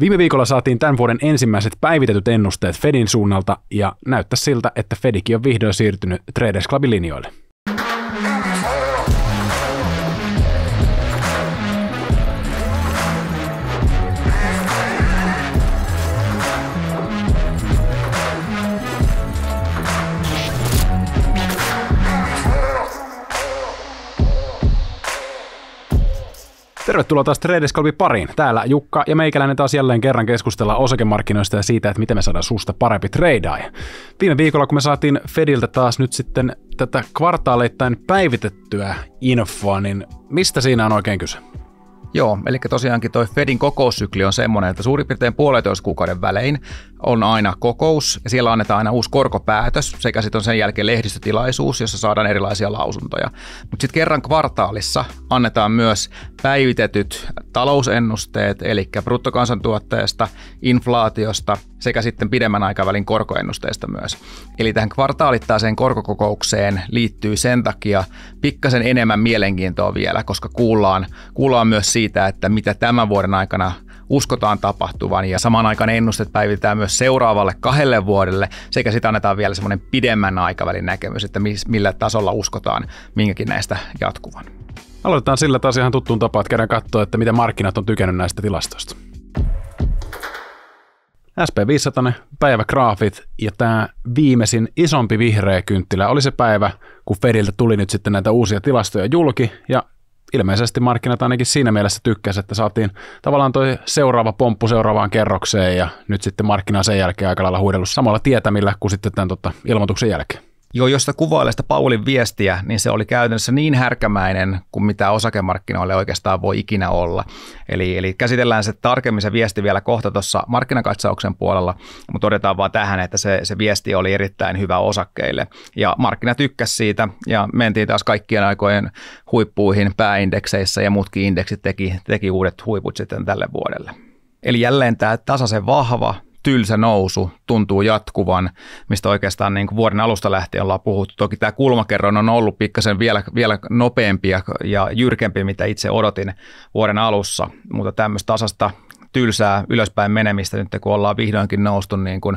Viime viikolla saatiin tämän vuoden ensimmäiset päivitetyt ennusteet Fedin suunnalta ja näyttää siltä, että Fedikin on vihdoin siirtynyt Traders Clubin linjoille. Tervetuloa taas Traders Clubin pariin. Täällä Jukka ja meikäläinen taas jälleen kerran keskustellaan osakemarkkinoista ja siitä, että miten me saadaan susta parempi treidaaja. Viime viikolla, kun me saatiin Fediltä taas nyt sitten tätä kvartaaleittain päivitettyä infoa, niin mistä siinä on oikein kyse? Joo, eli tosiaankin toi Fedin kokoussykli on semmoinen, että suurin piirtein 1,5 kuukauden välein on aina kokous ja siellä annetaan aina uusi korkopäätös sekä sitten on sen jälkeen lehdistötilaisuus, jossa saadaan erilaisia lausuntoja. Mutta sitten kerran kvartaalissa annetaan myös päivitetyt talousennusteet, eli bruttokansantuotteesta, inflaatiosta sekä sitten pidemmän aikavälin korkoennusteesta myös. Eli tähän kvartaalittaiseen korkokokoukseen liittyy sen takia pikkasen enemmän mielenkiintoa vielä, koska kuullaan myös siitä, että mitä tämän vuoden aikana uskotaan tapahtuvan ja samaan aikaan ennusteet päivitetään myös seuraavalle 2 vuodelle sekä sitten annetaan vielä semmoinen pidemmän aikavälin näkemys, että millä tasolla uskotaan minkäkin näistä jatkuvan. Aloitetaan sillä taas ihan tuttuun tapaan, että käydään katsoa, että miten markkinat on tykännyt näistä tilastoista. SP500, päivägraafit ja tämä viimeisin isompi vihreä kynttilä oli se päivä, kun Fediltä tuli nyt sitten näitä uusia tilastoja julki ja ilmeisesti markkinat ainakin siinä mielessä tykkäsi, että saatiin tavallaan toi seuraava pomppu seuraavaan kerrokseen ja nyt sitten markkina sen jälkeen aika lailla huidellut samalla tietämillä kuin sitten tämän ilmoituksen jälkeen. Joo, jos sitä kuvailee sitä Paulin viestiä, niin se oli käytännössä niin härkämäinen kuin mitä osakemarkkinoille oikeastaan voi ikinä olla. Eli käsitellään se tarkemmin se viesti vielä kohta tuossa markkinakatsauksen puolella, mutta todetaan vaan tähän, että se viesti oli erittäin hyvä osakkeille. Ja markkina tykkäsi siitä ja mentiin taas kaikkien aikojen huippuihin pääindekseissä ja muutkin indeksit teki uudet huiput sitten tälle vuodelle. Eli jälleen tämä tasaisen vahva, tylsä nousu tuntuu jatkuvan, mistä oikeastaan niin kuin vuoden alusta lähtien ollaan puhuttu. Toki tämä kulmakerroin on ollut pikkasen vielä nopeampi ja jyrkempi, mitä itse odotin vuoden alussa, mutta tämmöistä tasasta tylsää ylöspäin menemistä nyt, kun ollaan vihdoinkin noustu niin kuin,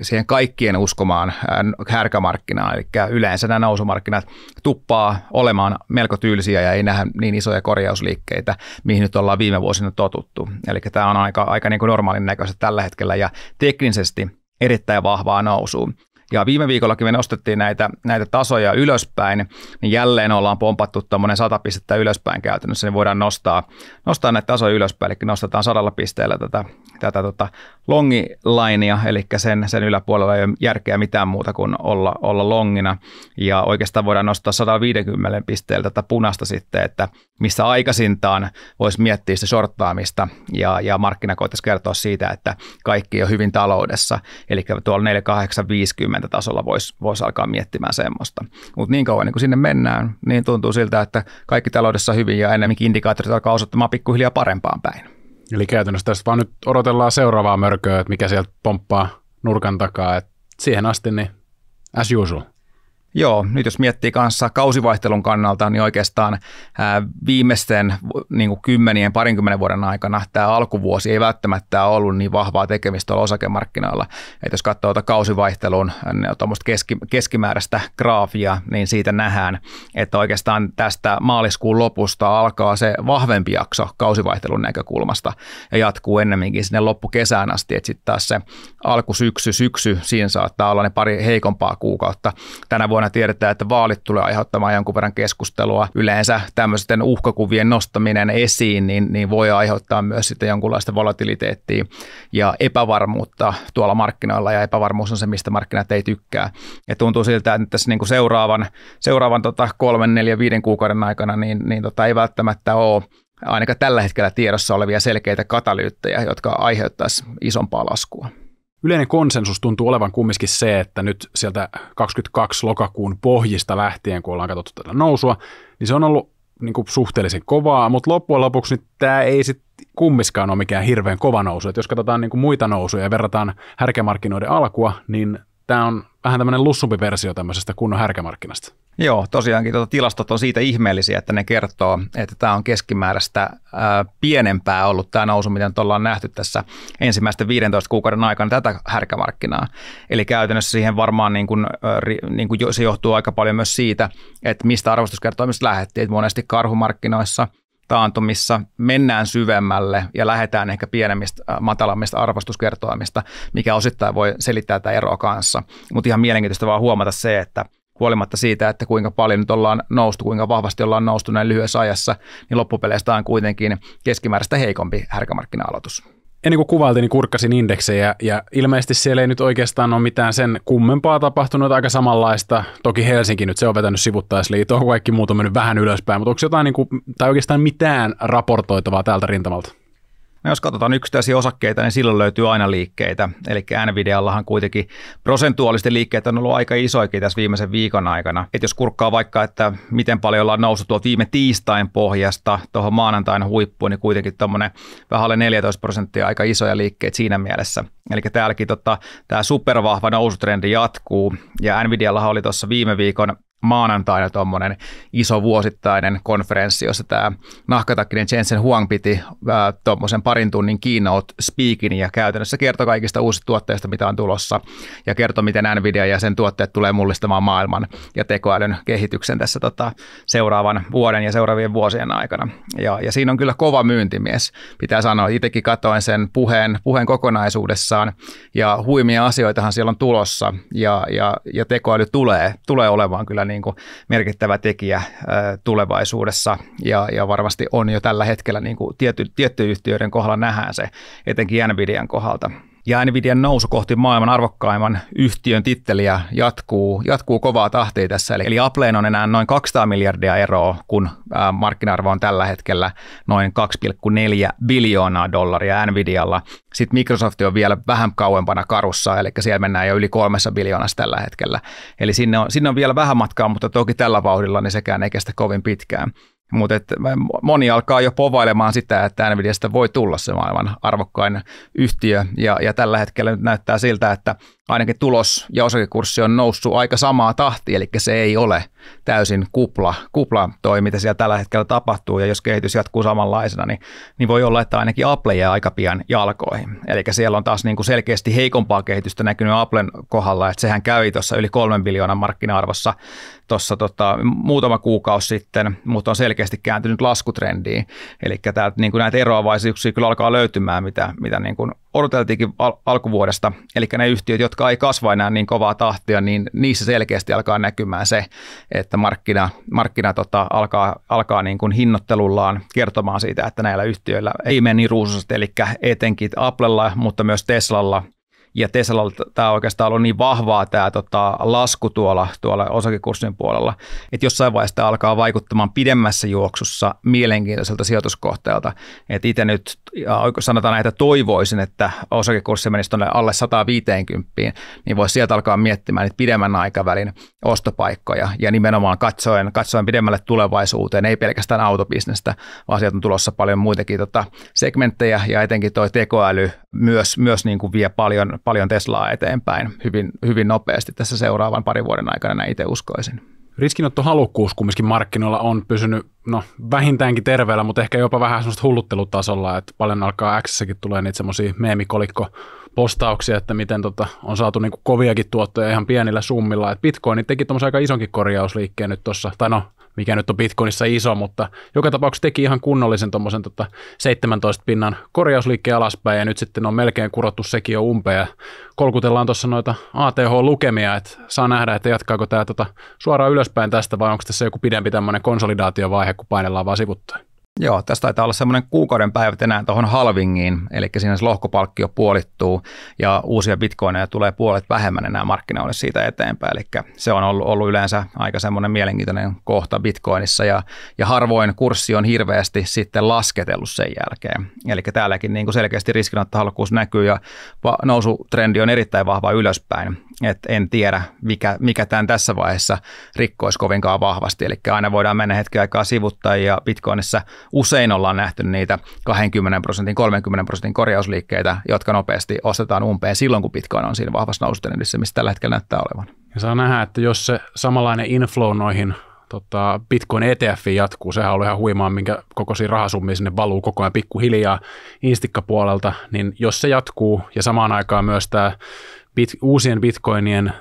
siihen kaikkien uskomaan härkämarkkinaan. Eli yleensä nämä nousumarkkinat tuppaa olemaan melko tylsiä ja ei nähdä niin isoja korjausliikkeitä, mihin nyt ollaan viime vuosina totuttu. Eli tämä on aika niin kuin normaalin näköistä tällä hetkellä ja teknisesti erittäin vahvaa nousua. Ja viime viikollakin me nostettiin näitä tasoja ylöspäin, niin jälleen ollaan pompattu tuommoinen 100 pistettä ylöspäin käytännössä, niin voidaan nostaa näitä tasoja ylöspäin, eli nostetaan 100 pisteellä tätä longilinea, eli sen yläpuolella ei ole järkeä mitään muuta kuin olla longina, ja oikeastaan voidaan nostaa 150 pisteellä tätä punaista sitten, että missä aikaisintaan voisi miettiä sitä shorttaamista, ja markkina koittaisi kertoa siitä, että kaikki on hyvin taloudessa, eli tuolla 4850 tasolla voisi alkaa miettimään semmoista. Mutta niin kauan niin kun sinne mennään, niin tuntuu siltä, että kaikki taloudessa on hyvin ja enemmänkin indikaattorit alkaa osoittamaan pikkuhiljaa parempaan päin. Eli käytännössä tästä vaan nyt odotellaan seuraavaa mörköä, että mikä sieltä pomppaa nurkan takaa, että siihen asti niin as usual. Joo, nyt jos miettii kanssa kausivaihtelun kannalta, niin oikeastaan viimeisten niin kuin parinkymmenen vuoden aikana tämä alkuvuosi ei välttämättä ollut niin vahvaa tekemistä tuolla osakemarkkinoilla. Että jos katsoo kausivaihtelun tuommoista keskimääräistä graafia, niin siitä nähdään, että oikeastaan tästä maaliskuun lopusta alkaa se vahvempi jakso kausivaihtelun näkökulmasta ja jatkuu ennemminkin sinne loppukesään asti, että sitten taas se alkusyksy, siinä saattaa olla ne pari heikompaa kuukautta. Tänä vuonna tiedetään, että vaalit tulee aiheuttamaan jonkun verran keskustelua. Yleensä tämmöisten uhkakuvien nostaminen esiin niin voi aiheuttaa myös sitten jonkunlaista volatiliteettia ja epävarmuutta tuolla markkinoilla, ja epävarmuus on se, mistä markkinat ei tykkää. Ja tuntuu siltä, että tässä niin kuin seuraavan 3, 4, 5 kuukauden aikana niin ei välttämättä ole ainakaan tällä hetkellä tiedossa olevia selkeitä katalyyttejä, jotka aiheuttaisi isompaa laskua. Yleinen konsensus tuntuu olevan kumminkin se, että nyt sieltä 22 lokakuun pohjista lähtien, kun ollaan katsottu tätä nousua, niin se on ollut niin kuin suhteellisen kovaa, mutta loppujen lopuksi nyt tämä ei sitten kummiskaan ole mikään hirveän kova nousu. Et jos katsotaan niin kuin muita nousuja ja verrataan härkämarkkinoiden alkua, niin tämä on vähän tämmöinen lussumpi versio tämmöisestä kunnon härkämarkkinasta. Joo, tosiaankin tilastot on siitä ihmeellisiä, että ne kertoo, että tämä on keskimääräistä pienempää ollut tämä nousu, mitä nyt ollaan nähty tässä ensimmäisten 15 kuukauden aikana tätä härkämarkkinaa. Eli käytännössä siihen varmaan niin kuin se johtuu aika paljon myös siitä, että mistä arvostuskertoimista lähdettiin. Että monesti karhumarkkinoissa taantumissa mennään syvemmälle ja lähdetään ehkä pienemmistä, matalammista arvostuskertoimista, mikä osittain voi selittää tätä eroa kanssa. Mutta ihan mielenkiintoista vaan huomata se, että huolimatta siitä, että kuinka paljon nyt ollaan noustu, kuinka vahvasti ollaan noustu näin lyhyessä ajassa, niin loppupeleistä on kuitenkin keskimääräistä heikompi härkämarkkina-aloitus. Ennen kuin kuvailtiin, niin kurkkasin indeksejä ja ilmeisesti siellä ei nyt oikeastaan ole mitään sen kummempaa tapahtunut, aika samanlaista. Toki Helsinki nyt se on vetänyt sivuttaisliitoa, kaikki muut on mennyt vähän ylöspäin, mutta onko jotain tai oikeastaan mitään raportoitavaa tältä rintamalta? No jos katsotaan yksittäisiä osakkeita, niin silloin löytyy aina liikkeitä. Eli Nvidiallahan kuitenkin prosentuaalisesti liikkeet on ollut aika isoikin tässä viimeisen viikon aikana. Et jos kurkkaa vaikka, että miten paljon ollaan noussut tuolta viime tiistain pohjasta tuohon maanantain huippuun, niin kuitenkin tuommoinen vähän alle 14% aika isoja liikkeitä siinä mielessä. Eli täälläkin tämä supervahva nousutrendi jatkuu, ja Nvidiallahan oli tuossa viime viikon maanantaina tuommoinen iso vuosittainen konferenssi, jossa tämä nahkatakkinen Jensen Huang piti tuommoisen parin tunnin keynote speakin ja käytännössä kertoi kaikista uusista tuotteista, mitä on tulossa, ja kertoi, miten Nvidia ja sen tuotteet tulee mullistamaan maailman ja tekoälyn kehityksen tässä seuraavan vuoden ja seuraavien vuosien aikana. Ja siinä on kyllä kova myyntimies, pitää sanoa. Itsekin katsoin sen puheen kokonaisuudessaan, ja huimia asioitahan siellä on tulossa, ja tekoäly tulee olemaan kyllä niin kuin merkittävä tekijä tulevaisuudessa, ja varmasti on jo tällä hetkellä niin kuin tiettyjen yhtiöiden kohdalla nähdään se, etenkin Nvidian kohdalta. Ja Nvidian nousu kohti maailman arvokkaimman yhtiön titteliä jatkuu kovaa tahtia tässä. Eli Appleen on enää noin 200 miljardia eroa, kun markkina-arvo on tällä hetkellä noin $2,4 biljoonaa. Nvidialla. Sitten Microsoft on vielä vähän kauempana karussa, eli siellä mennään jo yli 3 biljoonassa tällä hetkellä. Eli sinne on vielä vähän matkaa, mutta toki tällä vauhdilla niin sekään ei kestä kovin pitkään. Mutta moni alkaa jo povailemaan sitä, että Nvidiasta voi tulla se maailman arvokkain yhtiö, ja tällä hetkellä nyt näyttää siltä, että ainakin tulos ja osakekurssi on noussut aika samaa tahtia, eli se ei ole täysin kupla toi, mitä siellä tällä hetkellä tapahtuu, ja jos kehitys jatkuu samanlaisena, niin voi olla, että ainakin Apple jää aika pian jalkoihin. Eli siellä on taas niin kuin selkeästi heikompaa kehitystä näkynyt Applen kohdalla, että sehän kävi tuossa yli 3 biljoonan markkina-arvossa tuossa muutama kuukausi sitten, mutta on selkeästi kääntynyt laskutrendiin. Eli täältä niin kuin näitä eroavaisuuksia kyllä alkaa löytymään, mitä niin kuin odoteltiinkin alkuvuodesta. Eli ne yhtiöt, jotka ei kasva enää niin kovaa tahtia, niin niissä selkeästi alkaa näkymään se, että markkina alkaa niin kuin hinnoittelullaan kertomaan siitä, että näillä yhtiöillä ei mene niin ruusuisesti, eli etenkin Applella, mutta myös Teslalla. Ja Teslalla tämä on oikeastaan ollut niin vahvaa tämä lasku tuolla osakekurssin puolella, että jossain vaiheessa tämä alkaa vaikuttamaan pidemmässä juoksussa mielenkiintoiselta sijoituskohteelta. Että itse nyt sanotaan näitä toivoisin, että osakekurssi menisi tuonne alle 150, niin voisi sieltä alkaa miettimään niitä pidemmän aikavälin ostopaikkoja ja nimenomaan katsoen pidemmälle tulevaisuuteen, ei pelkästään autobisnestä, vaan sieltä on tulossa paljon muitakin segmenttejä ja etenkin tuo tekoäly myös niin kuin vie paljon Teslaa eteenpäin hyvin nopeasti tässä seuraavan parin vuoden aikana, näin itse uskoisin. Riskinottohalukkuus kumminkin markkinoilla on pysynyt vähintäänkin terveellä, mutta ehkä jopa vähän semmoista hulluttelutasolla, että paljon alkaa X:ssäkin tulee niitä semmoisia meemikolikko-postauksia, että miten on saatu niinku koviakin tuottoja ihan pienillä summilla. Et Bitcoin teki tuommoisen aika isonkin korjausliikkeen nyt tuossa, tai mikä nyt on Bitcoinissa iso, mutta joka tapauksessa teki ihan kunnollisen tuommoisen 17 pinnan korjausliikkeen alaspäin, ja nyt sitten on melkein kurottu sekin jo umpeen, ja kolkutellaan tuossa noita ATH-lukemia, että saa nähdä, että jatkaako tämä suoraan ylöspäin tästä, vai onko tässä joku pidempi tämmöinen konsolidaatiovaihe, kun painellaan vaan sivuttain. Joo, tästä taitaa olla semmoinen kuukauden päivät enää tuohon halvingiin, eli siinä se lohkopalkkio puolittuu ja uusia bitcoineja tulee puolet vähemmän enää markkinoille siitä eteenpäin, eli se on ollut yleensä aika semmoinen mielenkiintoinen kohta bitcoinissa ja harvoin kurssi on hirveästi sitten lasketellut sen jälkeen, eli täälläkin niin kuin selkeästi riskinottohalukkuus näkyy ja nousutrendi on erittäin vahva ylöspäin, että en tiedä mikä tämän tässä vaiheessa rikkoisi kovinkaan vahvasti, eli aina voidaan mennä hetken aikaa sivuttaa ja bitcoinissa usein ollaan nähty niitä 20%, 30% korjausliikkeitä, jotka nopeasti ostetaan umpeen silloin, kun Bitcoin on siinä vahvassa nousutrendissä, missä tällä hetkellä näyttää olevan. Ja saa nähdä, että jos se samanlainen inflow noihin Bitcoin ETFiin jatkuu, sehän on ollut ihan huimaa, minkä kokoisia rahasummia sinne valuu koko ajan pikkuhiljaa instikkapuolelta, niin jos se jatkuu ja samaan aikaan myös tämä uusien bitcoinien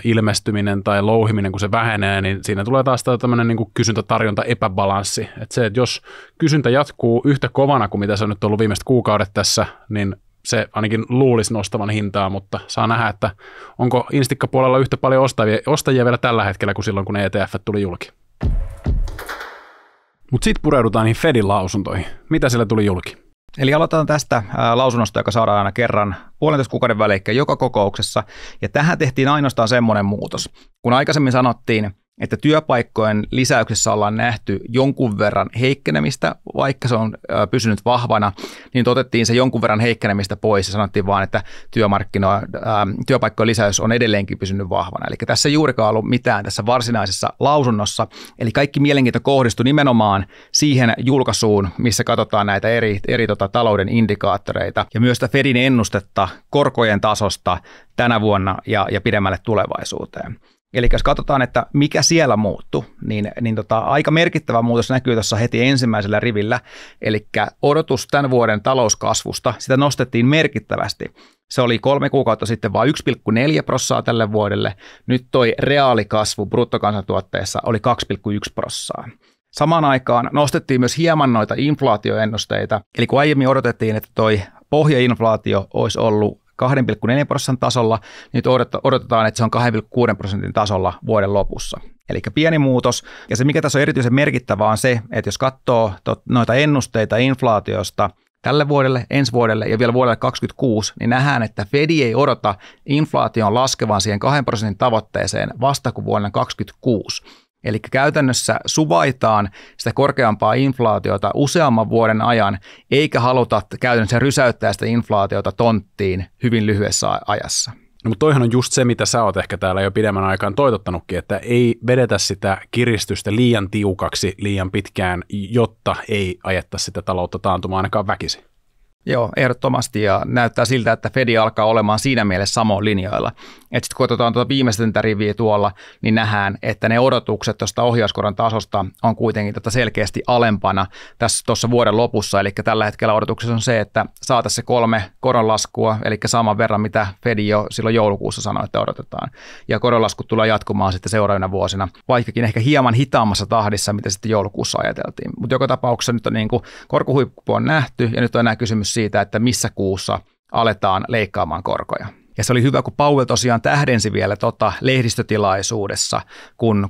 ilmestyminen tai louhiminen, kun se vähenee, niin siinä tulee taas tämmöinen niin kuin kysyntä-tarjonta epäbalanssi. Että se, että jos kysyntä jatkuu yhtä kovana kuin mitä se on nyt ollut viimeiset kuukaudet tässä, niin se ainakin luulisi nostavan hintaa, mutta saa nähdä, että onko instikkapuolella yhtä paljon ostajia vielä tällä hetkellä kuin silloin, kun ne ETF tuli julki. Mutta sitten pureudutaan niihin Fedin lausuntoihin. Mitä siellä tuli julki? Eli aloitetaan tästä lausunnosta, joka saadaan aina kerran 1,5 kuukauden välein joka kokouksessa. Ja tähän tehtiin ainoastaan semmoinen muutos. Kun aikaisemmin sanottiin, että työpaikkojen lisäyksessä ollaan nähty jonkun verran heikkenemistä, vaikka se on pysynyt vahvana, niin otettiin se jonkun verran heikkenemistä pois ja sanottiin vaan, että työpaikkojen lisäys on edelleenkin pysynyt vahvana. Eli tässä ei juurikaan ollut mitään tässä varsinaisessa lausunnossa, eli kaikki mielenkiinto kohdistui nimenomaan siihen julkaisuun, missä katsotaan näitä eri talouden indikaattoreita ja myös sitä Fedin ennustetta korkojen tasosta tänä vuonna ja pidemmälle tulevaisuuteen. Eli jos katsotaan, että mikä siellä muuttui, niin aika merkittävä muutos näkyy tuossa heti ensimmäisellä rivillä, eli odotus tämän vuoden talouskasvusta, sitä nostettiin merkittävästi. Se oli 3 kuukautta sitten vain 1,4% tälle vuodelle, nyt toi reaalikasvu bruttokansantuotteessa oli 2,1%. Samaan aikaan nostettiin myös hieman noita inflaatioennusteita, eli kun aiemmin odotettiin, että toi pohjainflaatio olisi ollut 2,4% tasolla, nyt odotetaan, että se on 2,6% tasolla vuoden lopussa. Eli pieni muutos, ja se mikä tässä on erityisen merkittävää on se, että jos katsoo noita ennusteita inflaatiosta tälle vuodelle, ensi vuodelle ja vielä vuodelle 2026, niin nähdään, että Fed ei odota inflaation laskevan siihen 2% tavoitteeseen vasta kuin vuonna 2026. Eli käytännössä suvaitaan sitä korkeampaa inflaatiota useamman vuoden ajan, eikä haluta käytännössä rysäyttää sitä inflaatiota tonttiin hyvin lyhyessä ajassa. No, mutta toihan on just se, mitä sä oot ehkä täällä jo pidemmän aikaan toitottanutkin, että ei vedetä sitä kiristystä liian tiukaksi liian pitkään, jotta ei ajettaisi sitä taloutta taantumaan ainakaan väkisin. Joo, ehdottomasti, ja näyttää siltä, että Fed alkaa olemaan siinä mielessä samoin linjoilla. Että sitten kun otetaan tuota viimeisintä riviä tuolla, niin nähdään, että ne odotukset tuosta ohjauskoron tasosta on kuitenkin selkeästi alempana tuossa vuoden lopussa. Eli tällä hetkellä odotuksessa on se, että saataisiin se 3 koronlaskua, eli saman verran, mitä Fed jo silloin joulukuussa sanoi, että odotetaan. Ja koronlaskut tulee jatkumaan sitten seuraavina vuosina, vaikkakin ehkä hieman hitaammassa tahdissa, mitä sitten joulukuussa ajateltiin. Mutta joka tapauksessa nyt on niin kuin korkohuippu on nähty, ja nyt on enää kysymys siitä, että missä kuussa aletaan leikkaamaan korkoja. Ja se oli hyvä, kun Powell tosiaan tähdensi vielä lehdistötilaisuudessa, kun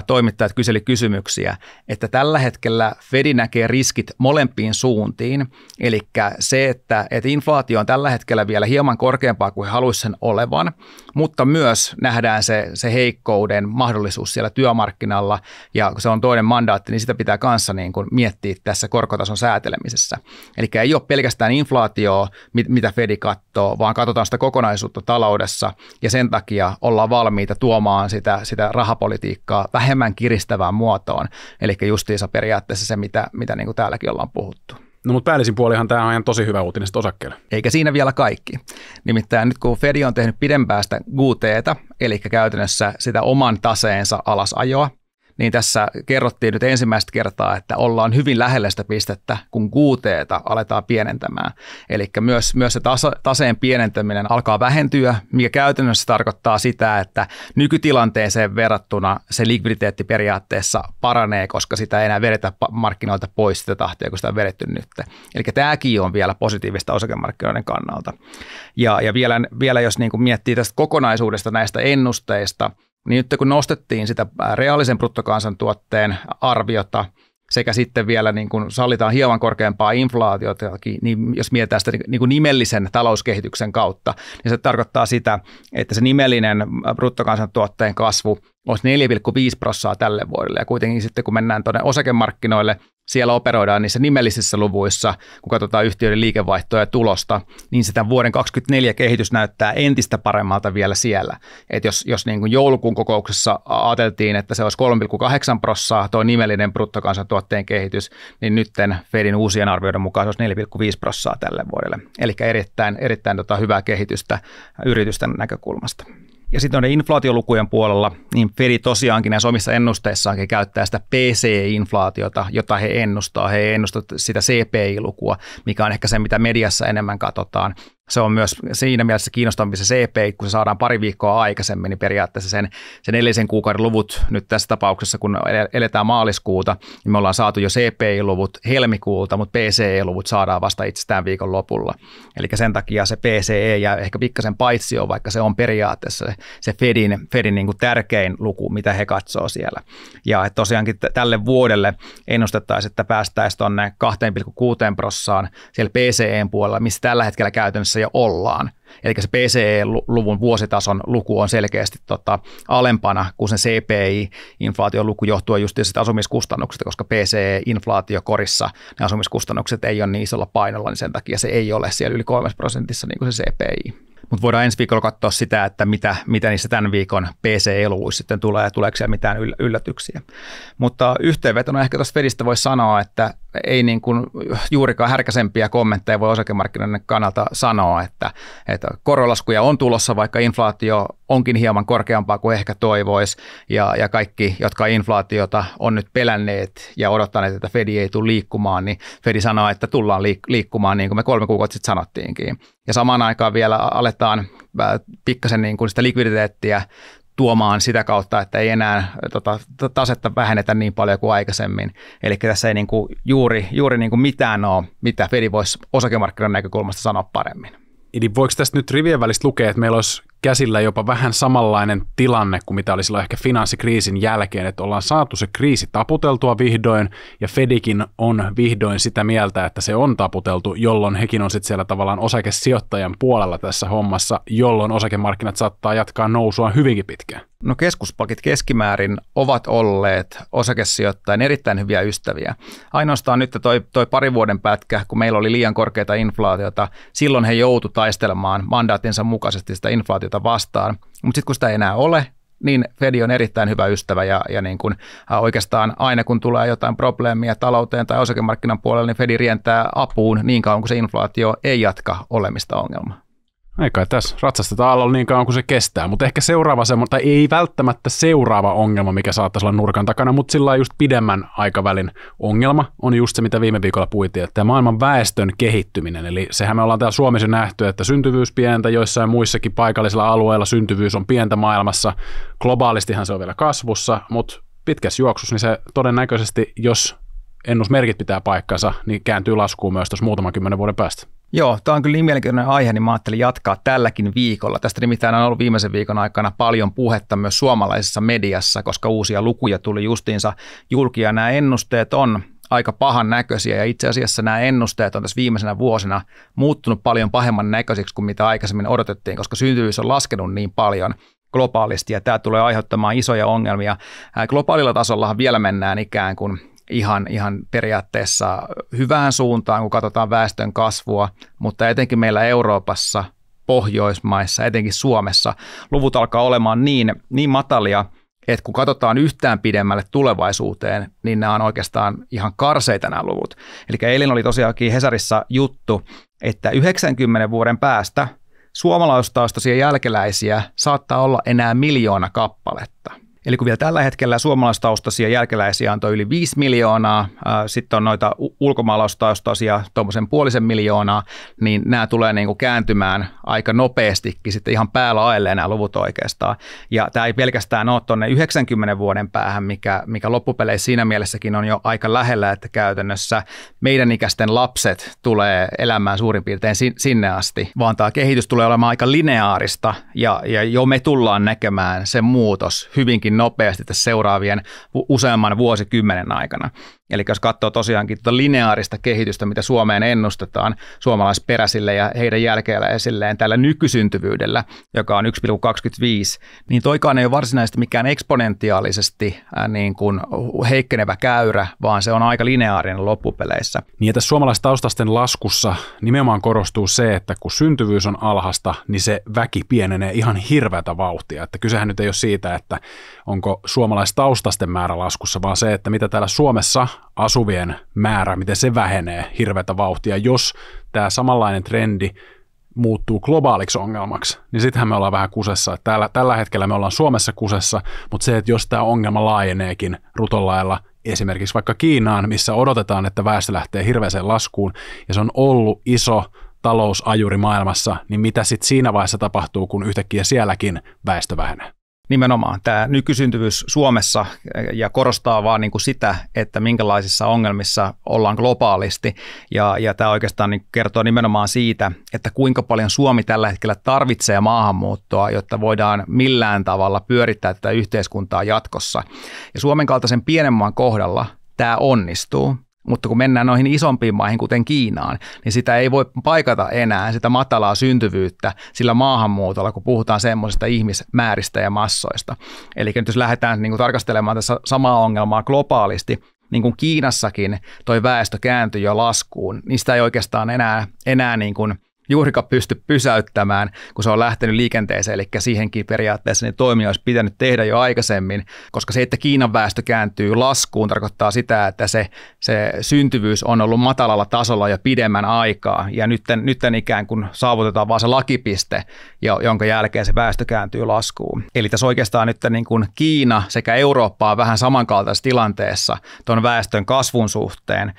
toimittajat kyseli kysymyksiä, että tällä hetkellä Fed näkee riskit molempiin suuntiin. Eli se, että inflaatio on tällä hetkellä vielä hieman korkeampaa kuin he haluaisivat sen olevan, mutta myös nähdään se heikkouden mahdollisuus siellä työmarkkinalla, ja kun se on toinen mandaatti, niin sitä pitää kanssa niin kuin miettiä tässä korkotason säätelemisessä. Eli ei ole pelkästään inflaatioa, mitä Fed katsoo, vaan katsotaan sitä kokonaisuutta taloudessa, ja sen takia ollaan valmiita tuomaan sitä rahapolitiikkaa vähemmän kiristävään muotoon, eli justiinsa periaatteessa se, mitä niin kuin täälläkin ollaan puhuttu. No, mutta päällisin puolihan tämä on ihan tosi hyvä uutinen osakkeelle. Eikä siinä vielä kaikki. Nimittäin nyt kun Fed on tehnyt pidempäästä QT:tä, eli käytännössä sitä oman taseensa alasajoa, niin tässä kerrottiin nyt ensimmäistä kertaa, että ollaan hyvin lähellä sitä pistettä, kun QT:tä aletaan pienentämään. Eli myös se taseen pienentäminen alkaa vähentyä, mikä käytännössä tarkoittaa sitä, että nykytilanteeseen verrattuna se likviditeetti periaatteessa paranee, koska sitä ei enää vedetä markkinoilta pois sitä tahtia, kun sitä on vedetty nyt. Eli tämäkin on vielä positiivista osakemarkkinoiden kannalta. Ja vielä jos niin kuin miettii tästä kokonaisuudesta näistä ennusteista, niin nyt kun nostettiin sitä reaalisen bruttokansantuotteen arviota sekä sitten vielä niin kun sallitaan hieman korkeampaa inflaatiotakin, niin jos mietitään sitä niin kuin nimellisen talouskehityksen kautta, niin se tarkoittaa sitä, että se nimellinen bruttokansantuotteen kasvu olisi 4,5% tälle vuodelle. Ja kuitenkin sitten kun mennään tuonne osakemarkkinoille, siellä operoidaan niissä nimellisissä luvuissa, kun katsotaan yhtiöiden liikevaihtoa ja tulosta, niin sitä vuoden 2024 kehitys näyttää entistä paremmalta vielä siellä. Et jos niin kuin joulukuun kokouksessa ajateltiin, että se olisi 3,8% tuo nimellinen bruttokansantuotteen kehitys, niin nyt Fedin uusien arvioiden mukaan se olisi 4,5% tälle vuodelle. Eli erittäin hyvää kehitystä yritysten näkökulmasta. Ja sitten noiden inflaatiolukujen puolella, niin Fed tosiaankin näissä omissa ennusteissaankin käyttää sitä PCE-inflaatiota, jota he ennustaa. He ennustavat sitä CPI-lukua, mikä on ehkä se, mitä mediassa enemmän katsotaan. Se on myös siinä mielessä kiinnostavampi se CPI, kun se saadaan pari viikkoa aikaisemmin, niin periaatteessa sen 4 kuukauden luvut nyt tässä tapauksessa, kun eletään maaliskuuta, niin me ollaan saatu jo CPI-luvut helmikuulta, mutta PCE-luvut saadaan vasta itsestään viikon lopulla. Eli sen takia se PCE jää ehkä pikkasen paitsioon, vaikka se on periaatteessa se Fedin niin kuin tärkein luku, mitä he katsoo siellä. Ja tosiaankin tälle vuodelle ennustettaisiin, että päästäisiin tuonne 2,6% siellä PCEn puolella, missä tällä hetkellä käytännössä jo ollaan. Eli se PCE-luvun vuositason luku on selkeästi alempana kuin se CPI-inflaation luku johtuen just siitä asumiskustannuksista, koska PCE-inflaatiokorissa ne asumiskustannukset ei ole niin isolla painolla, niin sen takia se ei ole siellä yli 3% niin kuin se CPI. Mutta voidaan ensi viikolla katsoa sitä, että mitä niissä tämän viikon PCE-luvuissa sitten tulee, tuleeko siellä mitään yllätyksiä. Mutta yhteenvetona ehkä tuosta Fedistä voisi sanoa, että ei niin kuin juurikaan härkäsempiä kommentteja voi osakemarkkinoiden kannalta sanoa, että korolaskuja on tulossa, vaikka inflaatio onkin hieman korkeampaa kuin ehkä toivoisi, ja kaikki, jotka inflaatiota on nyt pelänneet ja odottaneet, että Fed ei tule liikkumaan, niin Fed sanoo, että tullaan liikkumaan niin kuin me 3 kuukautta sitten sanottiinkin. Ja samaan aikaan vielä aletaan pikkasen niin kuin sitä likviditeettiä tuomaan sitä kautta, että ei enää tasetta vähennetä niin paljon kuin aikaisemmin. Eli tässä ei niin kuin juuri niin kuin mitään ole, mitä Fed voisi osakemarkkinoiden näkökulmasta sanoa paremmin. Eli voiko tästä nyt rivien välistä lukea, että meillä olisi käsillä jopa vähän samanlainen tilanne kuin mitä oli silloin ehkä finanssikriisin jälkeen, että ollaan saatu se kriisi taputeltua vihdoin, ja Fedikin on vihdoin sitä mieltä, että se on taputeltu, jolloin hekin on sitten siellä tavallaan osakesijoittajan puolella tässä hommassa, jolloin osakemarkkinat saattaa jatkaa nousua hyvinkin pitkään. No keskuspankit keskimäärin ovat olleet osakesijoittajien erittäin hyviä ystäviä. Ainoastaan nyt toi parin vuoden pätkä, kun meillä oli liian korkeata inflaatiota, silloin he joutu taistelemaan mandaatinsa mukaisesti sitä inflaatiota vastaan. Mutta sitten kun sitä ei enää ole, niin Fed on erittäin hyvä ystävä ja niin kun, oikeastaan aina kun tulee jotain probleemia talouteen tai osakemarkkinan puolella, niin Fed rientää apuun niin kauan kuin se inflaatio ei jatka olemista ongelmaa. Eikä tässä ratsastetaan alalla niin kauan kuin se kestää, mutta ehkä seuraava tai ei välttämättä seuraava ongelma, mikä saattaisi olla nurkan takana, mutta sillä just pidemmän aikavälin ongelma on just se, mitä viime viikolla puhuttiin, että maailman väestön kehittyminen, eli sehän me ollaan täällä Suomessa nähty, että syntyvyys pientä, joissain muissakin paikallisilla alueilla syntyvyys on pientä maailmassa, globaalistihan se on vielä kasvussa, mutta pitkässä juoksussa niin se todennäköisesti, jos ennusmerkit pitää paikkansa, niin kääntyy laskuun myös tuossa muutaman 10 vuoden päästä. Joo, tämä on kyllä niin mielenkiintoinen aihe, niin mä ajattelin jatkaa tälläkin viikolla. Tästä nimittäin on ollut viimeisen viikon aikana paljon puhetta myös suomalaisessa mediassa, koska uusia lukuja tuli justiinsa julki, ja nämä ennusteet on aika pahan näköisiä, ja itse asiassa nämä ennusteet on tässä viimeisenä vuosina muuttunut paljon pahemman näköisiksi kuin mitä aikaisemmin odotettiin, koska syntyvyys on laskenut niin paljon globaalisti, ja tämä tulee aiheuttamaan isoja ongelmia. Globaalilla tasollahan vielä mennään ikään kuin ihan periaatteessa hyvään suuntaan, kun katsotaan väestön kasvua, mutta etenkin meillä Euroopassa, Pohjoismaissa, etenkin Suomessa luvut alkaa olemaan niin matalia, että kun katsotaan yhtään pidemmälle tulevaisuuteen, niin nämä on oikeastaan ihan karseita nämä luvut. Eli eilen oli tosiaankin Hesarissa juttu, että 90 vuoden päästä suomalaistaustaisia jälkeläisiä saattaa olla enää 1 miljoona kappaletta. Eli kun vielä tällä hetkellä suomalaistaustaisia jälkeläisiä on yli 5 miljoonaa, sitten on noita ulkomaalaistaustaisia tuommoisen 500 000, niin nämä tulee niin kuin kääntymään aika nopeastikin sitten ihan päälaelleen nämä luvut oikeastaan. Ja tämä ei pelkästään ole tuonne 90 vuoden päähän, mikä loppupeleissä siinä mielessäkin on jo aika lähellä, että käytännössä meidän ikäisten lapset tulee elämään suurin piirtein sinne asti, vaan tämä kehitys tulee olemaan aika lineaarista ja jo me tullaan näkemään se muutos hyvinkin nopeasti tässä seuraavien useamman vuosikymmenen aikana. Eli jos katsoo tosiaankin tuota lineaarista kehitystä, mitä Suomeen ennustetaan suomalaisperäisille ja heidän jälkeläisilleen tällä nykysyntyvyydellä, joka on 1,25, niin toikaan ei ole varsinaisesti mikään eksponentiaalisesti niin kuin heikkenevä käyrä, vaan se on aika lineaarinen loppupeleissä. Niin ja tässä suomalaistaustaisten laskussa nimenomaan korostuu se, että kun syntyvyys on alhasta, niin se väki pienenee ihan hirveätä vauhtia. Että kysehän nyt ei ole siitä, että onko suomalaistaustaisten määrä laskussa, vaan se, että mitä täällä Suomessa asuvien määrä, miten se vähenee hirveätä vauhtia, jos tämä samanlainen trendi muuttuu globaaliksi ongelmaksi, niin sittenhän me ollaan vähän kusessa. Tällä hetkellä me ollaan Suomessa kusessa, mutta se, että jos tämä ongelma laajeneekin rutonlailla esimerkiksi vaikka Kiinaan, missä odotetaan, että väestö lähtee hirveäseen laskuun, ja se on ollut iso talousajuri maailmassa, niin mitä sitten siinä vaiheessa tapahtuu, kun yhtäkkiä sielläkin väestö vähenee? Nimenomaan tämä nykysyntyvyys Suomessa ja korostaa vaan niin kuin sitä, että minkälaisissa ongelmissa ollaan globaalisti ja tämä oikeastaan niin kertoo nimenomaan siitä, että kuinka paljon Suomi tällä hetkellä tarvitsee maahanmuuttoa, jotta voidaan millään tavalla pyörittää tätä yhteiskuntaa jatkossa. Ja Suomen kaltaisen pienen maan kohdalla tämä onnistuu. Mutta kun mennään noihin isompiin maihin, kuten Kiinaan, niin sitä ei voi paikata enää, sitä matalaa syntyvyyttä sillä maahanmuutolla, kun puhutaan semmoisista ihmismääristä ja massoista. Eli nyt jos lähdetään niin kuin tarkastelemaan tässä samaa ongelmaa globaalisti, niin kuin Kiinassakin toi väestö kääntyi jo laskuun, niin sitä ei oikeastaan enää niin kuin juurikaan pysty pysäyttämään, kun se on lähtenyt liikenteeseen, eli siihenkin periaatteessa niin toimia olisi pitänyt tehdä jo aikaisemmin, koska se, että Kiinan väestö kääntyy laskuun, tarkoittaa sitä, että se syntyvyys on ollut matalalla tasolla jo pidemmän aikaa, ja nyt ikään kuin saavutetaan vaan se lakipiste, jonka jälkeen se väestö kääntyy laskuun. Eli tässä oikeastaan nyt niin kuin Kiina sekä Eurooppa on vähän samankaltaisessa tilanteessa tuon väestön kasvun suhteen,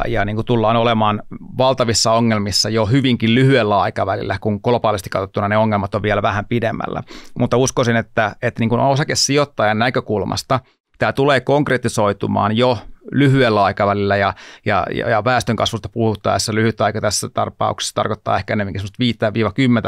ja niin kuin tullaan olemaan valtavissa ongelmissa jo hyvinkin lyhyellä aikavälillä, kun globaalisti katsottuna ne ongelmat on vielä vähän pidemmällä. Mutta uskoisin, että niin kuin osakesijoittajan näkökulmasta tämä tulee konkretisoitumaan jo lyhyellä aikavälillä ja väestön kasvusta puhuttaessa lyhyt aika tässä tapauksessa tarkoittaa ehkä enemmänkin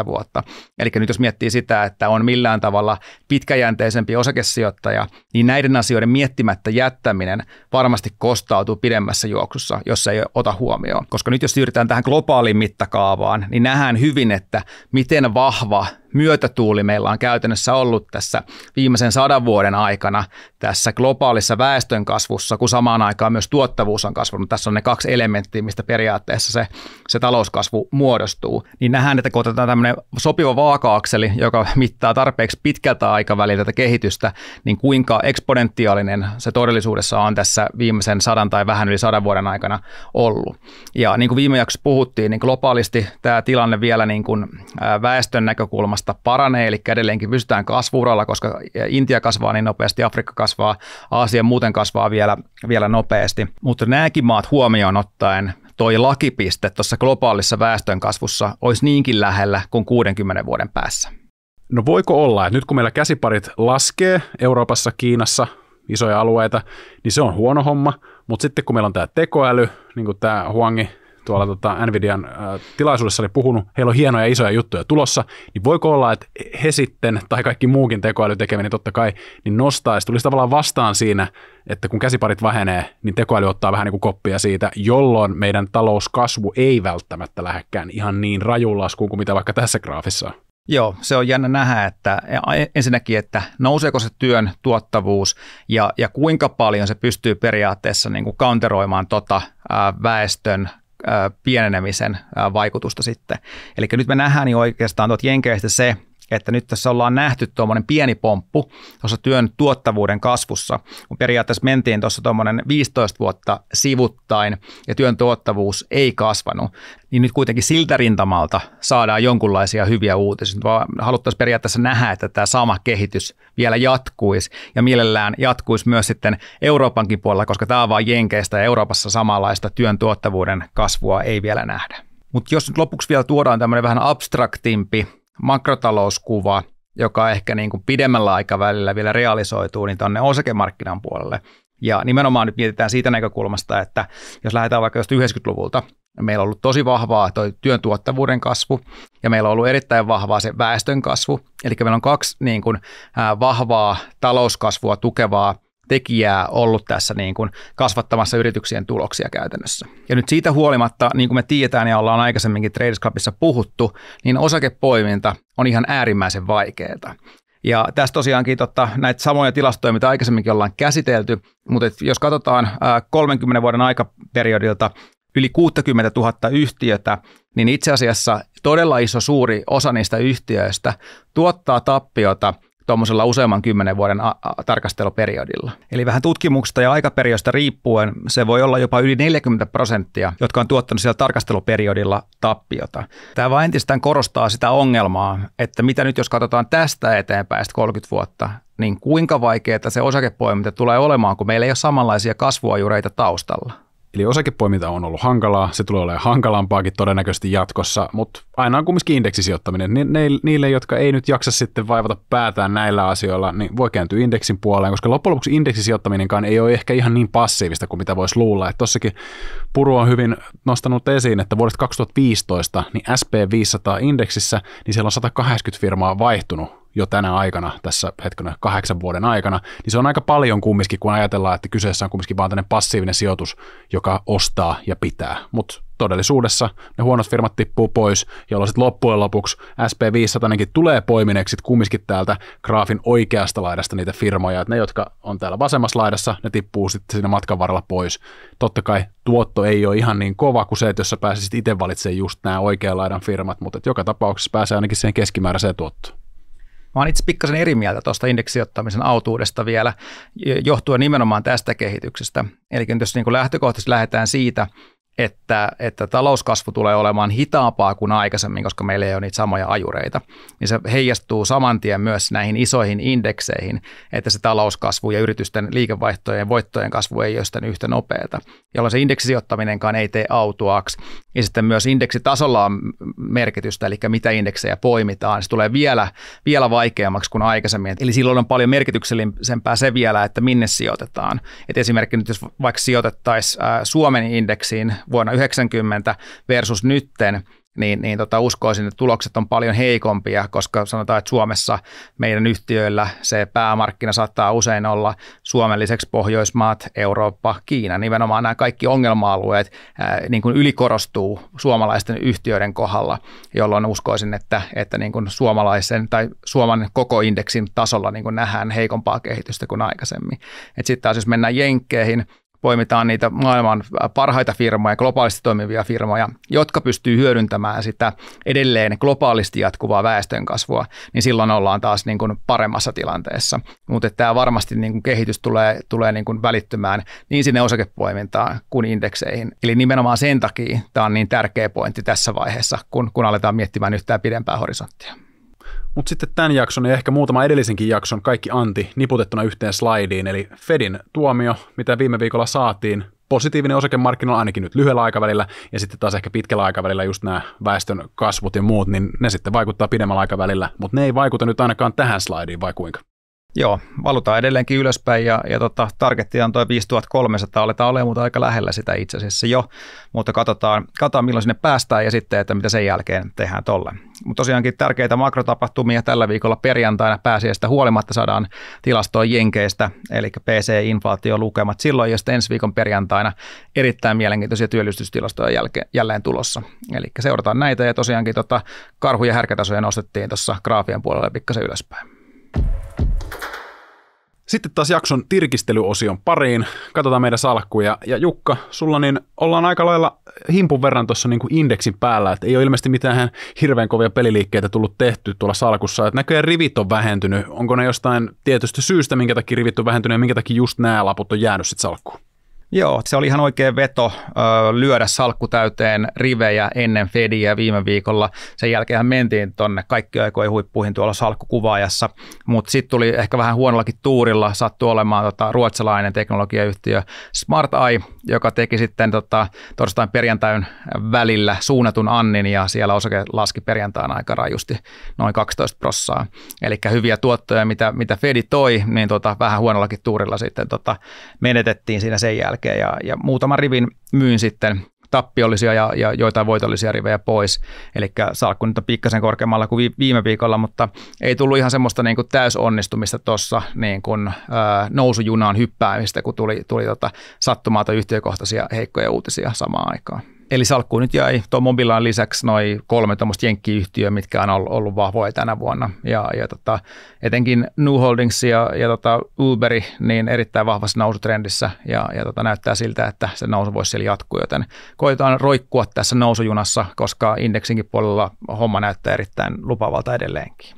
5-10 vuotta. Eli nyt jos miettii sitä, että on millään tavalla pitkäjänteisempi osakesijoittaja, niin näiden asioiden miettimättä jättäminen varmasti kostautuu pidemmässä juoksussa, jos ei ota huomioon. Koska nyt jos siirrytään tähän globaaliin mittakaavaan, niin nähdään hyvin, että miten vahva myötätuuli meillä on käytännössä ollut tässä viimeisen 100 vuoden aikana tässä globaalissa väestönkasvussa, kun samaan aikaan myös tuottavuus on kasvanut. Tässä on ne kaksi elementtiä, mistä periaatteessa se talouskasvu muodostuu. Niin nähdään, että kun otetaan tämmöinen sopiva vaaka-akseli, joka mittaa tarpeeksi pitkältä aikaväliltä tätä kehitystä, niin kuinka eksponentiaalinen se todellisuudessa on tässä viimeisen 100 tai vähän yli 100 vuoden aikana ollut. Ja niin kuin viime jaksossa puhuttiin, niin globaalisti tämä tilanne vielä niin kuin väestön näkökulmasta paranee, eli edelleenkin pysytään kasvu-uralla, koska Intia kasvaa niin nopeasti, Afrikka kasvaa, Aasia muuten kasvaa vielä nopeasti. Mutta nämäkin maat huomioon ottaen toi lakipiste tuossa globaalissa väestönkasvussa olisi niinkin lähellä kuin 60 vuoden päässä. No voiko olla, että nyt kun meillä käsiparit laskee Euroopassa, Kiinassa, isoja alueita, niin se on huono homma, mutta sitten kun meillä on tämä tekoäly, niin kuin tämä Huangi tuolla Nvidian tilaisuudessa oli puhunut, heillä on hienoja isoja juttuja tulossa, niin voiko olla, että he sitten, tai kaikki muukin tekoälytekeminen totta kai, niin nostaisi, tulisi tavallaan vastaan siinä, että kun käsiparit vähenee, niin tekoäly ottaa vähän niin kuin koppia siitä, jolloin meidän talouskasvu ei välttämättä lähdekään ihan niin rajun laskuun kuin mitä vaikka tässä graafissa on. Joo, se on jännä nähdä, että ensinnäkin, että nouseeko se työn tuottavuus ja kuinka paljon se pystyy periaatteessa niin kuin counteroimaan väestön pienenemisen vaikutusta sitten. Eli nyt me nähdään niin oikeastaan tuolta Jenkeistä se, että nyt tässä ollaan nähty tuommoinen pieni pomppu tuossa työn tuottavuuden kasvussa, kun periaatteessa mentiin tuossa tuommoinen 15 vuotta sivuttain ja työn tuottavuus ei kasvanut, niin nyt kuitenkin siltä rintamalta saadaan jonkunlaisia hyviä uutisia. Vaan haluttaisiin periaatteessa nähdä, että tämä sama kehitys vielä jatkuisi ja mielellään jatkuisi myös sitten Euroopankin puolella, koska tämä on vain Jenkeistä ja Euroopassa samanlaista työn tuottavuuden kasvua ei vielä nähdä. Mutta jos nyt lopuksi vielä tuodaan tämmöinen vähän abstraktimpi makrotalouskuva, joka ehkä niin kuin pidemmällä aikavälillä vielä realisoituu, niin tuonne osakemarkkinan puolelle. Ja nimenomaan nyt mietitään siitä näkökulmasta, että jos lähdetään vaikka just 90-luvulta, meillä on ollut tosi vahvaa toi työn tuottavuuden kasvu ja meillä on ollut erittäin vahvaa se väestön kasvu. Eli meillä on kaksi niin kuin vahvaa talouskasvua tukevaa tekijää ollut tässä niin kuin kasvattamassa yrityksien tuloksia käytännössä. Ja nyt siitä huolimatta, niin kuin me tiedetään ja ollaan aikaisemminkin Traders Clubissa puhuttu, niin osakepoiminta on ihan äärimmäisen vaikeaa. Ja tässä tosiaankin näitä samoja tilastoja, mitä aikaisemminkin ollaan käsitelty, mutta jos katsotaan 30 vuoden aikaperiodilta yli 60 000 yhtiötä, niin itse asiassa todella suuri osa niistä yhtiöistä tuottaa tappiota tuommoisella useamman 10 vuoden tarkasteluperiodilla. Eli vähän tutkimuksesta ja aikaperioista riippuen se voi olla jopa yli 40%, jotka on tuottanut siellä tarkasteluperiodilla tappiota. Tämä vaan entistään korostaa sitä ongelmaa, että mitä nyt jos katsotaan tästä eteenpäin 30 vuotta, niin kuinka vaikeaa se osakepoiminta tulee olemaan, kun meillä ei ole samanlaisia kasvuajureita taustalla. Eli osakepoiminta on ollut hankalaa, se tulee olemaan hankalampaakin todennäköisesti jatkossa, mutta aina on kumminkin indeksisijoittaminen. Niille, jotka ei nyt jaksa sitten vaivata päätään näillä asioilla, niin voi kääntyä indeksin puoleen, koska loppujen lopuksi indeksisijoittaminenkaan ei ole ehkä ihan niin passiivista kuin mitä voisi luulla. Tossakin Puru on hyvin nostanut esiin, että vuodesta 2015 niin SP500-indeksissä, niin siellä on 180 firmaa vaihtunut jo tänä aikana, tässä 8 vuoden aikana, niin se on aika paljon kumminkin, kun ajatellaan, että kyseessä on kumminkin vaan tämmöinen passiivinen sijoitus, joka ostaa ja pitää. Mutta todellisuudessa ne huonot firmat tippuu pois, jolloin sitten loppujen lopuksi SP500 tulee poimineeksi kumminkin täältä graafin oikeasta laidasta niitä firmoja, että ne, jotka on täällä vasemmassa laidassa, ne tippuu sitten siinä matkan varrella pois. Totta kai tuotto ei ole ihan niin kova kuin se, että jos sä pääsisit itse valitsemaan just nämä oikean laidan firmat, mutta joka tapauksessa pääsee ainakin siihen keskimääräiseen tuottoon. Mä oon itse pikkasen eri mieltä tuosta indeksisijoittamisen autuudesta vielä, johtuen nimenomaan tästä kehityksestä. Eli jos niin kuin lähtökohtaisesti lähdetään siitä, että talouskasvu tulee olemaan hitaampaa kuin aikaisemmin, koska meillä ei ole niitä samoja ajureita, niin se heijastuu saman tien myös näihin isoihin indekseihin, että se talouskasvu ja yritysten liikevaihtojen ja voittojen kasvu ei ole sitten yhtä nopeata, jolloin se indeksisijoittaminenkaan ei tee autuaaksi. Ja sitten myös indeksitasolla on merkitystä, eli mitä indeksejä poimitaan. Se tulee vielä vaikeammaksi kuin aikaisemmin. Eli silloin on paljon merkityksellisempää se vielä, että minne sijoitetaan. Et esimerkiksi nyt jos vaikka sijoitettaisiin Suomen indeksiin vuonna 1990 versus nytten, niin uskoisin, että tulokset on paljon heikompia, koska sanotaan, että Suomessa meidän yhtiöillä se päämarkkina saattaa usein olla Suomen lisäksi Pohjoismaat, Eurooppa, Kiina. Nimenomaan nämä kaikki ongelma-alueet niin kuin ylikorostuu suomalaisten yhtiöiden kohdalla, jolloin uskoisin, että niin kuin suomalaisen tai Suomen koko indeksin tasolla niin kuin nähdään heikompaa kehitystä kuin aikaisemmin. Sitten taas jos mennään Jenkkeihin, poimitaan niitä maailman parhaita firmoja, globaalisti toimivia firmoja, jotka pystyy hyödyntämään sitä edelleen globaalisti jatkuvaa väestönkasvua, niin silloin ollaan taas niin kuin paremmassa tilanteessa. Mutta tämä varmasti niin kuin kehitys tulee niin kuin välittymään niin sinne osakepoimintaan kuin indekseihin. Eli nimenomaan sen takia tämä on niin tärkeä pointti tässä vaiheessa, kun aletaan miettimään yhtään pidempää horisonttia. Mutta sitten tämän jakson ja ehkä muutama edellisenkin jakson kaikki anti niputettuna yhteen slaidiin, eli Fedin tuomio, mitä viime viikolla saatiin, positiivinen osakemarkkinoilla ainakin nyt lyhyellä aikavälillä, ja sitten taas ehkä pitkällä aikavälillä just nämä väestön kasvut ja muut, niin ne sitten vaikuttaa pidemmällä aikavälillä, mutta ne ei vaikuta nyt ainakaan tähän slaidiin, vai kuinka? Joo, valutaan edelleenkin ylöspäin ja targetti on tuo 5300, aletaan olemaan mutta aika lähellä sitä itse asiassa jo, mutta katsotaan milloin sinne päästään ja sitten, että mitä sen jälkeen tehdään tolle. Mutta tosiaankin tärkeitä makrotapahtumia tällä viikolla perjantaina pääsiäistä huolimatta saadaan tilastoa Jenkeistä, eli PCE-inflaatiolukemat silloin ja sitten ensi viikon perjantaina erittäin mielenkiintoisia työllisyystilastoja jälleen tulossa. Eli seurataan näitä ja tosiaankin karhu- ja härkätasoja nostettiin tuossa graafien puolella pikkasen ylöspäin. Sitten taas jakson tirkistelyosion pariin. Katsotaan meidän salkkuja. Ja Jukka, sulla niin ollaan aika lailla himpun verran tuossa niin kuin indeksin päällä, että ei ole ilmeisesti mitään hirveän kovia peliliikkeitä tullut tehty tuolla salkussa. Että näköjään rivit on vähentynyt. Onko ne jostain tietystä syystä, minkä takia rivit on vähentynyt ja minkä takia just nämä laput on jäänyt sitten salkkuun? Joo, se oli ihan oikea veto lyödä salkku täyteen rivejä ennen Fediä viime viikolla. Sen jälkeen mentiin tuonne kaikki aikojen huippuihin tuolla salkkukuvaajassa, mutta sitten tuli ehkä vähän huonollakin tuurilla, sattui olemaan ruotsalainen teknologiayhtiö Smart Eye, joka teki sitten torstain perjantain välillä suunnatun annin ja siellä osake laski perjantaina aika rajusti noin 12%. Eli hyviä tuottoja, mitä Fedi toi, niin vähän huonollakin tuurilla sitten menetettiin siinä sen jälkeen. Ja muutaman rivin myyn sitten tappiollisia ja joitain voitollisia rivejä pois. Eli salkku nyt on pikkasen korkeammalla kuin viime viikolla, mutta ei tullut ihan semmoista niin kuin täysonnistumista tuossa niin kuin nousujunaan hyppäämistä, kun tuli sattumalta yhtiökohtaisia heikkoja uutisia samaan aikaan. Eli salkkuun nyt jäi tuon Mobilan lisäksi noin 3 tuommoista jenkkiyhtiöä, mitkä on ollut vahvoja tänä vuonna. Ja etenkin New Holdings ja Uberi niin erittäin vahvassa nousutrendissä ja näyttää siltä, että se nousu voisi siellä jatkuu, joten koetaan roikkua tässä nousujunassa, koska indeksinkin puolella homma näyttää erittäin lupaavalta edelleenkin.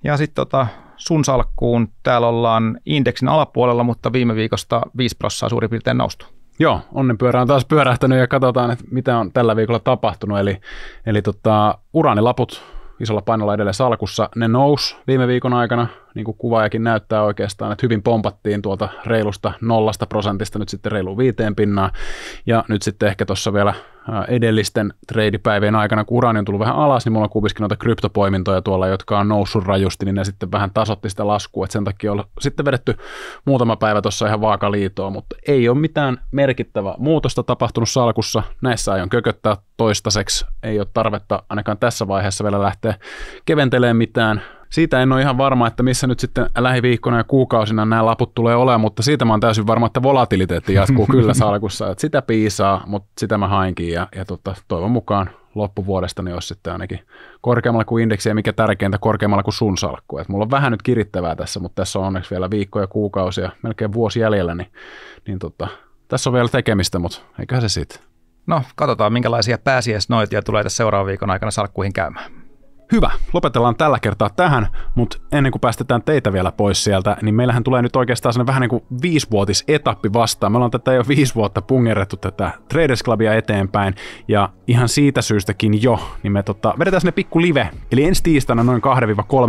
Ja sitten sun salkkuun. Täällä ollaan indeksin alapuolella, mutta viime viikosta 5% suurin piirtein noustu. Joo, onnenpyörä on taas pyörähtänyt ja katsotaan, että mitä on tällä viikolla tapahtunut. Eli uraanilaput isolla painolla edelleen salkussa, ne nousi viime viikon aikana, niin kuin kuvaajakin näyttää oikeastaan, että hyvin pompattiin tuolta reilusta 0% nyt sitten reiluun 5%. Ja nyt sitten ehkä tuossa vielä edellisten treidipäivien aikana, kun uraani on tullut vähän alas, niin mulla on kuviskin noita kryptopoimintoja tuolla, jotka on noussut rajusti, niin ne sitten vähän tasoitti sitä laskua, että sen takia on sitten vedetty muutama päivä tuossa ihan vaakaliitoa, mutta ei ole mitään merkittävää muutosta tapahtunut salkussa. Näissä aion kököttää toistaiseksi, ei ole tarvetta ainakaan tässä vaiheessa vielä lähteä keventelemään mitään. Siitä en ole ihan varma, että missä nyt sitten lähiviikkona ja kuukausina nämä laput tulee olemaan, mutta siitä mä oon täysin varma, että volatiliteetti jatkuu kyllä salkussa. Että sitä piisaa, mutta sitä mä hainkin ja toivon mukaan loppuvuodesta niin olisi sitten ainakin korkeammalla kuin indeksi ja mikä tärkeintä, korkeammalla kuin sun salkku. Et mulla on vähän nyt kirittävää tässä, mutta tässä on onneksi vielä viikkoja, kuukausia, melkein vuosi jäljellä, niin tässä on vielä tekemistä, mutta eiköhän se siitä. No, katsotaan minkälaisia pääsiäisnoitia tulee tässä seuraavan viikon aikana salkkuihin käymään. Hyvä, lopetellaan tällä kertaa tähän, mutta ennen kuin päästetään teitä vielä pois sieltä, niin meillähän tulee nyt oikeastaan sellainen vähän niin kuin 5-vuotisetappi vastaan. Me ollaan tätä jo 5 vuotta pungerrettu tätä Traders Clubia eteenpäin, ja ihan siitä syystäkin jo, niin me vedetään sinne pikku live. Eli ensi tiistaina noin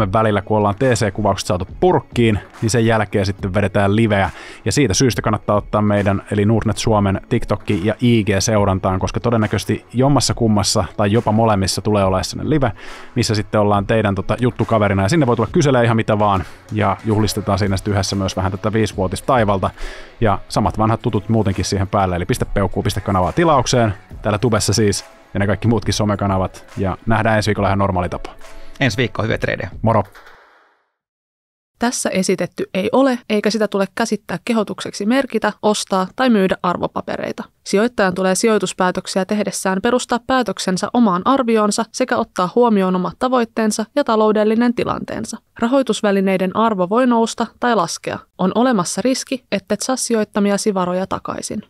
2-3 välillä, kun ollaan TC-kuvaukset saatu purkkiin, niin sen jälkeen sitten vedetään liveä. Ja siitä syystä kannattaa ottaa meidän, eli Nordnet Suomen TikTok ja IG-seurantaan, koska todennäköisesti jommassa kummassa tai jopa molemmissa tulee olemaan sellainen live, missä sitten ollaan teidän juttukaverina, ja sinne voi tulla kyselemään ihan mitä vaan, ja juhlistetaan siinä sitten yhdessä myös vähän tätä 5-vuotista taivalta, ja samat vanhat tutut muutenkin siihen päälle, eli pistä peukkuu, pistä kanavaa tilaukseen, täällä tubessa siis, ja ne kaikki muutkin somekanavat, ja nähdään ensi viikolla ihan normaali tapa. Ensi viikko, hyviä treidejä. Moro! Tässä esitetty ei ole, eikä sitä tule käsittää kehotukseksi merkitä, ostaa tai myydä arvopapereita. Sijoittajan tulee sijoituspäätöksiä tehdessään perustaa päätöksensä omaan arvioonsa sekä ottaa huomioon omat tavoitteensa ja taloudellinen tilanteensa. Rahoitusvälineiden arvo voi nousta tai laskea. On olemassa riski, ettet saa sijoittamiasi varoja takaisin.